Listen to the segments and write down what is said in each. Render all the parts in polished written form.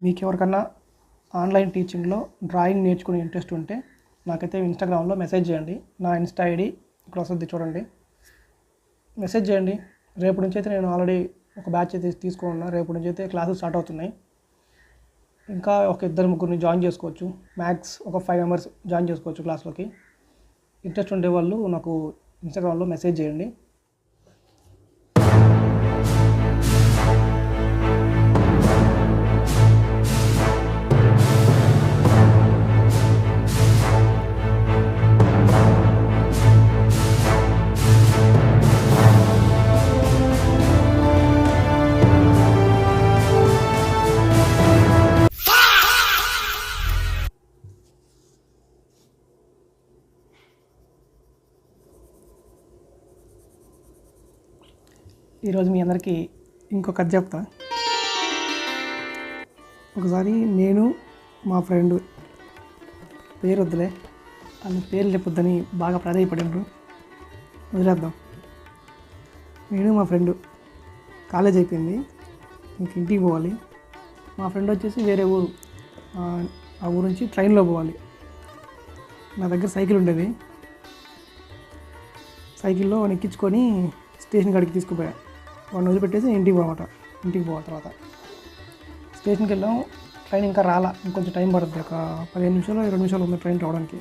మీకెవరికన్నా online టీచింగ్లో drawing నేర్చుకునే interest ఉంటే నాకైతే ఇన్స్టాగ్రామ్లో మెసేజ్ చేయండి. నా ఇన్స్టా ఐడి ఇక్కడ వస్తుంది చూడండి. మెసేజ్ చేయండి. రేపు నుంచి అయితే నేను ఆల్రెడీ ఒక బ్యాచ్ అయితే తీసుకున్నా. రేపు నుంచి అయితే క్లాసెస్ స్టార్ట్ అవుతున్నాయి. ఇంకా ఒక ఇద్దరు ముగ్గురిని జాయిన్ చేసుకోవచ్చు. మ్యాక్స్ ఒక 5 మెంబర్స్ జాయిన్ చేసుకోవచ్చు క్లాస్లోకి. ఇంట్రెస్ట్ ఉండే వాళ్ళు నాకు ఇన్స్టాగ్రామ్లో మెసేజ్ చేయండి. ఈరోజు మీ అందరికీ ఇంకొక కథ చెప్తా. ఒకసారి నేను మా ఫ్రెండ్, పేరు వద్దులే, వాళ్ళ పేర్లు చెప్పొద్దని బాగా ప్రాధాయపడినారు, వదిలేద్దాం. నేను మా ఫ్రెండ్ కాలేజ్ అయిపోయింది, ఇంక ఇంటికి పోవాలి. మా ఫ్రెండ్ వచ్చేసి వేరే ఊరు, ఆ ఊరు నుంచి ట్రైన్లో పోవాలి. నా దగ్గర సైకిల్ ఉండేది. సైకిల్లో ఎక్కించుకొని స్టేషన్ కాడికి తీసుకుపోయా. వాడిని వదిలిపెట్టేసి ఇంటికి పోవాలి. తర్వాత స్టేషన్కి వెళ్ళాం. ట్రైన్ ఇంకా రాలా, ఇంకొంచెం టైం పడుతుంది. ఒక 15 నిమిషాలు 20 నిమిషాలు ఉంది ట్రైన్ రావడానికి.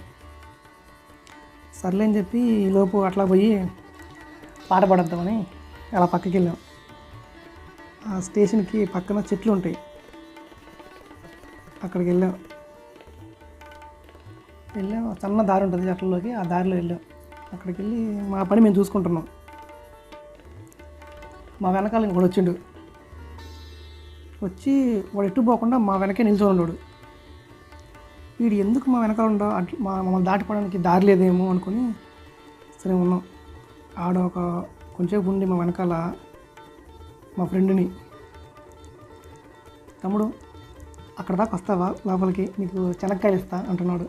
సర్లే అని చెప్పి ఈలోపు అట్లా పోయి పాట పాడద్దామని అలా పక్కకి వెళ్ళాం. ఆ స్టేషన్కి పక్కన చెట్లు ఉంటాయి, అక్కడికి వెళ్ళాం. చిన్న దారి ఉంటుంది చెట్లలోకి, ఆ దారిలో వెళ్ళాం. అక్కడికి వెళ్ళి మా పని మేము చూసుకుంటున్నాం. మా వెనకాల ఇంకోటి వచ్చిండు. వచ్చి వాడు ఎట్టు పోకుండా మా వెనకే నిల్చొని ఉన్నాడు. వీడు ఎందుకు మా వెనకాల ఉండవు, అట్లా మమ్మల్ని దాటిపోవడానికి దారి లేదేమో అనుకుని సరే ఉన్నాం. ఆడ ఒక కొంచెంసేపు ఉండి మా వెనకాల మా ఫ్రెండ్ని, తమ్ముడు అక్కడ దాకా వస్తావా లోపలికి, నీకు శనక్కాయలు ఇస్తా అంటున్నాడు.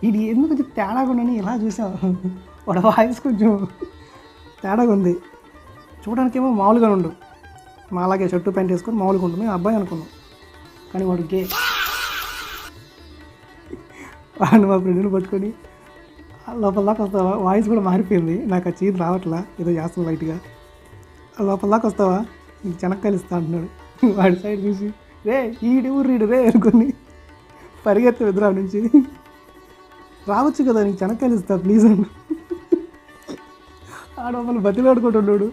ఇది ఎందుకు కొంచెం తేడాగా ఉండని ఇలా చూసాం. వాడు వాయిస్ కొంచెం తేడాగా ఉంది. చూడడానికేమో మామూలుగా ఉండు, మా అలాగే షర్టు ప్యాంట్ వేసుకొని మామూలుగా ఉంటుంది. అబ్బాయి అనుకున్నాం, కానీ వాడు గే. వాడిని మా ఫ్రెండ్ని పట్టుకొని లోపల దాకా వస్తావా, వాయిస్ కూడా మారిపోయింది, నాకు ఆ చీర రావట్లా, ఏదో చేస్తాను లైట్గా. లోపల దాకా వస్తావా, నీకు శనక్కాయలు ఇస్తా అంటున్నాడు. వాడి సైడ్ చూసి రే ఈడు రే అనుకొని పరిగెత్తే ఎదురా నుంచి, రావచ్చు కదా నీకు శనక్కాయలు ఇస్తా ప్లీజ్ అన్న. ఆడ మమ్మల్ని బతిలాడుకుంటున్నాడు.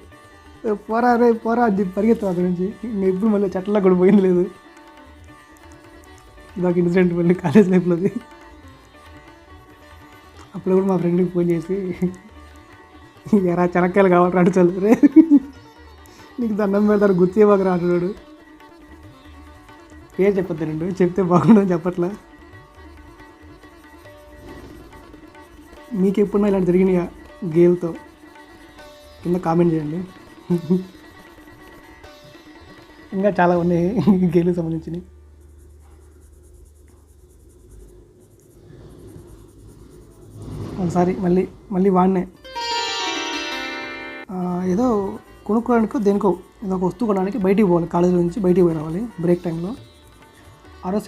పోరా అని చెప్పి పరిగెత్తాం అక్కడి నుంచి. ఇంకా ఎప్పుడు మళ్ళీ చెట్లలో కూడా పోయింది లేదు. ఇదొక ఇన్సిడెంట్ మళ్ళీ కాలేజ్ లైఫ్లోది. అప్పుడు కూడా మా ఫ్రెండ్కి ఫోన్ చేసి ఎరా శనక్కాయలు కావాలి అడుచాలి, రే నీకు దండం పెడతాను గుర్తేవాక రాటున్నాడు. పేరు చెప్పొద్దు, రెండు చెప్తే బాగుండని చెప్పట్లా. మీకు ఎప్పుడన్నా ఇలాంటి జరిగినాయా గేల్తో? కింద కామెంట్ చేయండి. ఇంకా చాలా ఉన్నాయి గేలుకి సంబంధించినవి. ఒకసారి మళ్ళీ వాడినే ఏదో కొనుక్కోవడానికో దేనికో ఏదో ఒక వస్తువు కొనడానికి బయటికి పోవాలి, కాలేజీ నుంచి బయటికి పోయి రావాలి బ్రేక్ టైంలో. ఆ రోజు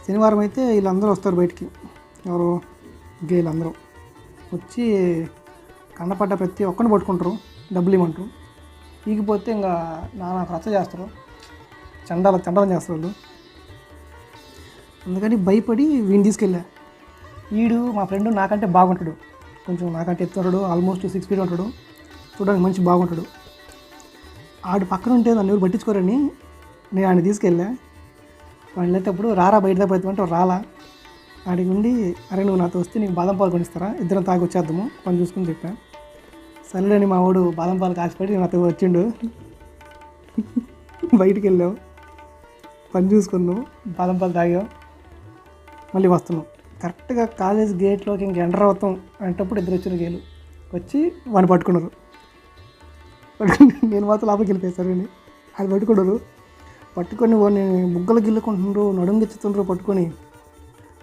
శనివారం అయితే వీళ్ళందరూ వస్తారు బయటికి, ఎవరు గేలు అందరూ వచ్చి కన్నపడ్డ ప్రతి ఒక్కరిని పట్టుకుంటారు, డబ్బులు ఇవ్వమంటారు. ఈగిపోతే ఇంకా నానా రచ్చ చేస్తారు, చండాలం చేస్తారు వాళ్ళు. అందుకని భయపడి వీడిని తీసుకెళ్ళా. వీడు మా ఫ్రెండ్ నాకంటే బాగుంటాడు, కొంచెం నాకంటే ఎత్తుతాడు, ఆల్మోస్ట్ 6 feet ఉంటాడు, చూడడానికి మంచి బాగుంటాడు. ఆడు పక్కన ఉంటే నన్ను ఎవరు పట్టించుకోరని నేను ఆయన తీసుకెళ్ళా. వాడు వెళ్ళేటప్పుడు రారా బయట పెడతామంటే రాలా. ఆడికి ఉండి అరే నువ్వు నాతో వస్తే నీకు బాదం పాలు కొనిస్తారా, ఇద్దరం తాగి వచ్చేద్దాము పని చూసుకుని చెప్పాను. సరేలేని మా వాడు బాదం పాలు కాసిపెట్టి నాతో వచ్చిండు. బయటికి వెళ్ళాం, పని చూసుకున్నాం, బాదం పాలు తాగాం, మళ్ళీ వస్తున్నాం. కరెక్ట్గా కాలేజ్ గేట్లోకి ఇంక ఎంటర్ అవుతాం అనేటప్పుడు ఇద్దరు వచ్చిన గేలు వచ్చి వాడిని పట్టుకున్నారు. నేను మాత్రం లోపలికి వెళ్ళిపోయేసారని అది పట్టుకొని వాడిని బుగ్గలు గిల్లుకుంటుండ్రు, నడుము గిచ్చుతుండ్రు పట్టుకొని.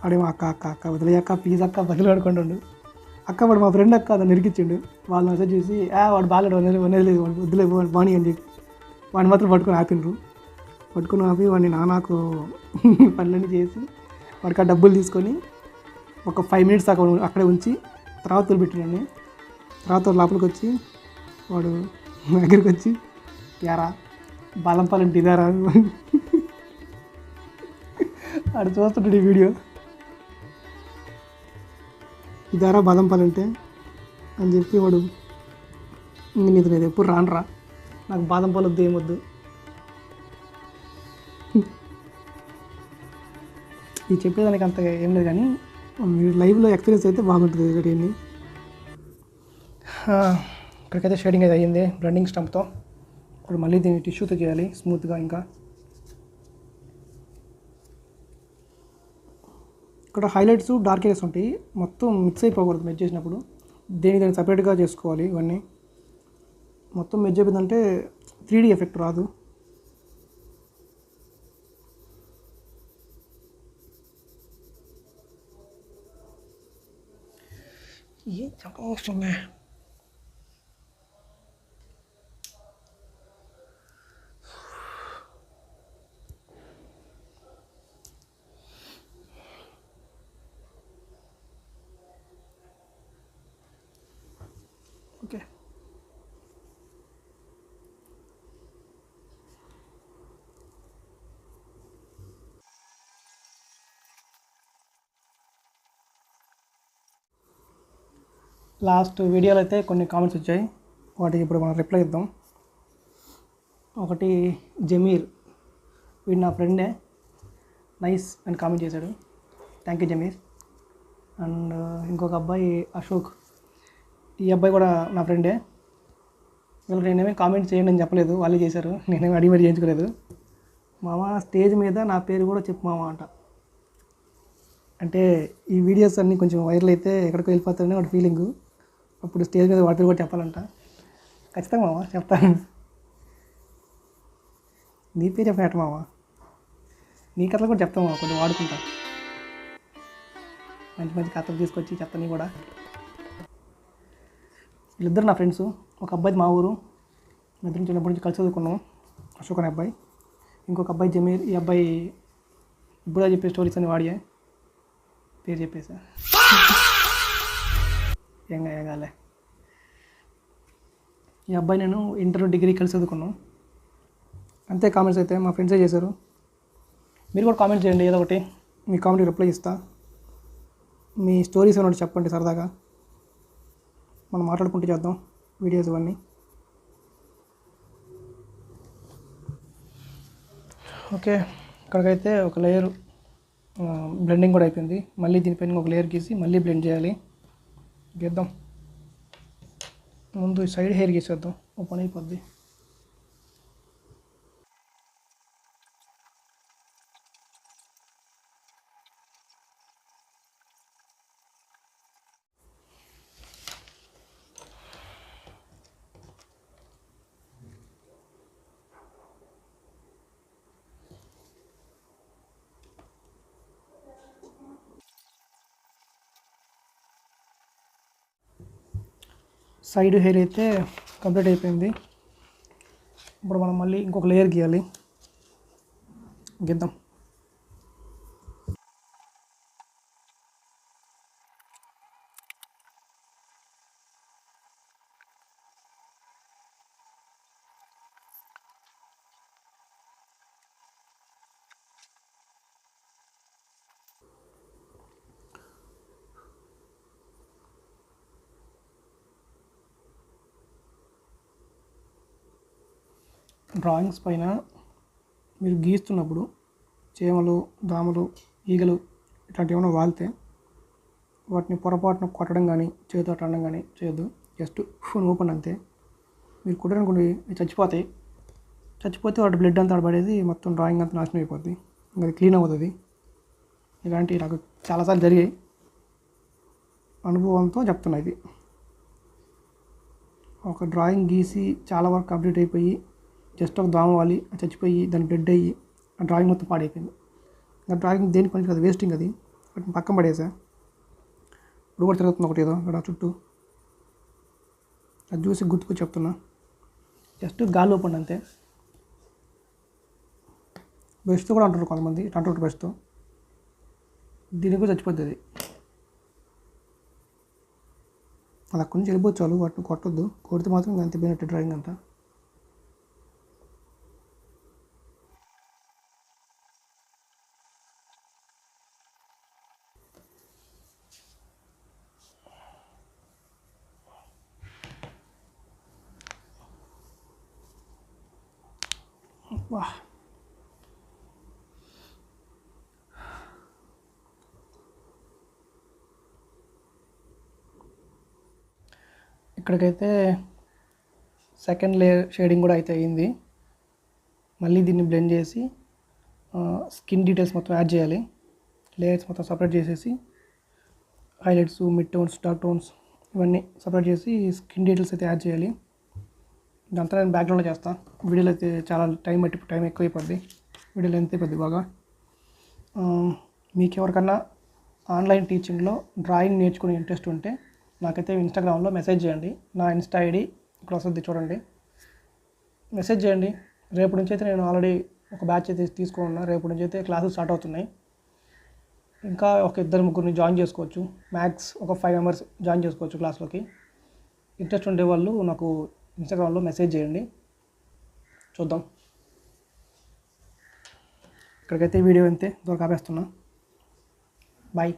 వాడేమో అక్క వదిలేయక్క ప్లీజ్ అక్క బదిలాడుకుంటుండు. అక్క వాడు మా ఫ్రెండ్ అక్క దాన్ని ఇరికిచ్చిండు. వాళ్ళు మెసేజ్ చూసి వాడు బాగాలేడు వదిలేదు, వాడు వద్దులే వాడు బాణి అని చెప్పి వాడిని మాత్రం పట్టుకొని ఆపిండ్రు. పట్టుకుని ఆపి వాడిని నాన్నకు పనులన్నీ చేసి వాడికి ఆ డబ్బులు తీసుకొని ఒక 5 మినిట్స్ అక్కడే ఉంచి తర్వాత తోలిపెట్టినండి. తర్వాత లోపలికి వచ్చి వాడు నా దగ్గరికి వచ్చి యారా బాలంపాలంటే ఇదారా వాడు చూస్తుంటాడు ఈ వీడియో. ఇదారా బాదంపాలంటే అని చెప్పి వాడు నీకు లేదు ఎప్పుడు రానరా, నాకు బాదం పాలు వద్దు ఏమొద్దు. ఇది చెప్పేదానికి అంత ఏం లేదు కానీ మీరు లైవ్లో ఎక్స్పీరియన్స్ అయితే బాగుంటుంది దీన్ని. ఇక్కడికైతే షేడింగ్ అయితే అయ్యింది బ్లెండింగ్ స్టంప్తో. ఇప్పుడు మళ్ళీ దీన్ని టిష్యూతో చేయాలి స్మూత్గా. ఇంకా ఇక్కడ హైలైట్స్ డార్క్ ఏరియాస్ ఉంటాయి, మొత్తం మిక్స్ అయిపోకూడదు మెజ్ చేసినప్పుడు. దాన్ని సపరేట్గా చేసుకోవాలి. ఇవన్నీ మొత్తం మెజ్ అయిపోయిందంటే 3D ఎఫెక్ట్ రాదు. ఏం చెప్పవస్తుంది. ఓకే, లాస్ట్ వీడియోలో అయితే కొన్ని కామెంట్స్ వచ్చాయి, వాటికి ఇప్పుడు మనం రిప్లై ఇద్దాం. ఒకటి జమీర్, వీడు నా ఫ్రెండే, నైస్ అని కామెంట్ చేశాడు. Thank you Zameer. అండ్ ఇంకొక అబ్బాయి అశోక్, ఈ అబ్బాయి కూడా నా ఫ్రెండే. వీళ్ళు నేనేమీ కామెంట్ చేయండి అని చెప్పలేదు, వాళ్ళే చేశారు, నేనేమి అడిగి మరి చేయించుకోలేదు. మామ స్టేజ్ మీద నా పేరు కూడా చెప్పు మామ అంట. అంటే ఈ వీడియోస్ అన్నీ కొంచెం వైరల్ అయితే ఎక్కడికి వెళ్ళిపోతారని వాడి ఫీలింగు. అప్పుడు స్టేజ్ మీద వాటి కూడా చెప్పాలంట. ఖచ్చితంగా మామ చెప్తాను. నీ పేరు చెప్పేట మామ, నీ కథలు కూడా చెప్తాం మామ, కొంచెం వాడుకుంటా. మంచి మంచి కథలు తీసుకొచ్చి చెప్తాను కూడా. వీళ్ళిద్దరు నా ఫ్రెండ్స్. ఒక అబ్బాయి మా ఊరు, మా ఇద్దరు చిన్నప్పటి నుంచి కలిసి చదువుకున్నాం, అశోక్ అనే అబ్బాయి. ఇంకొక అబ్బాయి జమీర్. ఈ అబ్బాయి ఇప్పుడే చెప్పే స్టోరీస్ అని వాడియే పేరు చెప్పేసా. ఏంగాలే. ఈ అబ్బాయి నేను ఇంటర్ డిగ్రీ కలిసి చదువుకున్నాం. అంతే కామెంట్స్ అయితే మా ఫ్రెండ్సే చేశారు. మీరు కూడా కామెంట్ చేయండి ఏదో ఒకటి, మీ కామెంట్కి రిప్లై ఇస్తా. మీ స్టోరీస్ ఏమైనా చెప్పండి సరదాగా, మనం మాట్లాడుకుంటూ చేద్దాం వీడియోస్ ఇవన్నీ. ఓకే, ఇక్కడికైతే ఒక లేయర్ బ్లెండింగ్ కూడా అయిపోయింది. మళ్ళీ దీనిపైన ఒక లేయర్ గీసి మళ్ళీ బ్లెండ్ చేయాలి. గీద్దాం. ముందు సైడ్ హెయిర్ గీసేద్దాం, ఓ పని అయిపోద్ది. సైడ్ హెయిర్ అయితే కంప్లీట్ అయిపోయింది. ఇప్పుడు మనం మళ్ళీ ఇంకొక లేయర్ గీయాలి. గీద్దాం. డ్రాయింగ్స్ పైన మీరు గీస్తున్నప్పుడు చీమలు, దోమలు, ఈగలు ఇట్లాంటివి ఏమైనా వాలితే వాటిని పొరపాటున కొట్టడం కానీ చేతితో అట్టడం కానీ చేయొద్దు. జస్ట్ ఫోన్ ఓపెన్ అంతే. మీరు కొట్టడానికి చచ్చిపోతే వాటి బ్లడ్ అంతా పడేది, మొత్తం డ్రాయింగ్ అంతా నాశనం అయిపోద్ది, ఇంకా అది క్లీన్ అవుతుంది. ఇలాంటివి నాకు చాలాసార్లు జరిగాయి, అనుభవంతో చెప్తున్నా. ఇది ఒక డ్రాయింగ్ గీసి చాలా వరకు కంప్లీట్ అయిపోయి జస్ట్ ఒక దోమ వాలి చచ్చిపోయి దాని బ్లడ్ అయ్యి ఆ డ్రాయింగ్ మొత్తం పాడైపోయింది. ఆ డ్రాయింగ్ దేనికి పనికి అది వేస్టింగ్, అది వాటిని పక్కన పడేసా. ఇప్పుడు కూడా తిరుగుతుంది ఒకటి ఏదో అక్కడ చుట్టూ, అది చూసి గుర్తుకు చెప్తున్నా. జస్ట్ గాలి ఓపెన్ అంతే. బ్రష్తో కూడా అంటారు కొంతమంది, టంటూట్ బ్రష్తో. దీనికి కూడా చచ్చిపోద్ది అది. అది అక్కడి నుంచి వెళ్ళిపోవచ్చు, చాలు వాటిని కొట్టొద్దు. కొడితే మాత్రం ఇంకా అంతే పోయినట్టు డ్రాయింగ్ అంతా. వా, ఇక్కడికైతే సెకండ్ లేయర్ షేడింగ్ కూడా అయితే అయింది. మళ్ళీ దీన్ని బ్లెండ్ చేసి స్కిన్ డీటెయిల్స్ మొత్తం యాడ్ చేయాలి. లేయర్స్ మొత్తం సపరేట్ చేసేసి highlights, mid tones, dark tones ఇవన్నీ సపరేట్ చేసి స్కిన్ డీటెయిల్స్ అయితే యాడ్ చేయాలి. ఇదంతా నేను బ్యాక్గ్రౌండ్లో చేస్తాను. వీడియోలో అయితే చాలా టైం ఎక్కువ అయిపోద్ది, వీడియోలో ఎంత అయిపోద్ది బాగా. మీకు ఎవరికన్నా ఆన్లైన్ టీచింగ్లో డ్రాయింగ్ నేర్చుకునే ఇంట్రెస్ట్ ఉంటే నాకైతే ఇన్స్టాగ్రామ్లో మెసేజ్ చేయండి. నా ఇన్స్టా ఐడి ఇక్కడ వస్తుంది చూడండి, మెసేజ్ చేయండి. రేపు నుంచి అయితే నేను ఆల్రెడీ ఒక బ్యాచ్ అయితే తీసుకున్నా. రేపు నుంచి అయితే క్లాసులు స్టార్ట్ అవుతున్నాయి. ఇంకా ఒక 2-3 జాయిన్ చేసుకోవచ్చు. మ్యాక్స్ ఒక 5 మెంబర్స్ జాయిన్ చేసుకోవచ్చు క్లాస్లోకి. ఇంట్రెస్ట్ ఉండేవాళ్ళు నాకు ఇన్స్టాగ్రామ్లో మెసేజ్ చేయండి, చూద్దాం. ఇక్కడికైతే వీడియో అంతే, దూరం ఆపేస్తున్నా. బాయ్.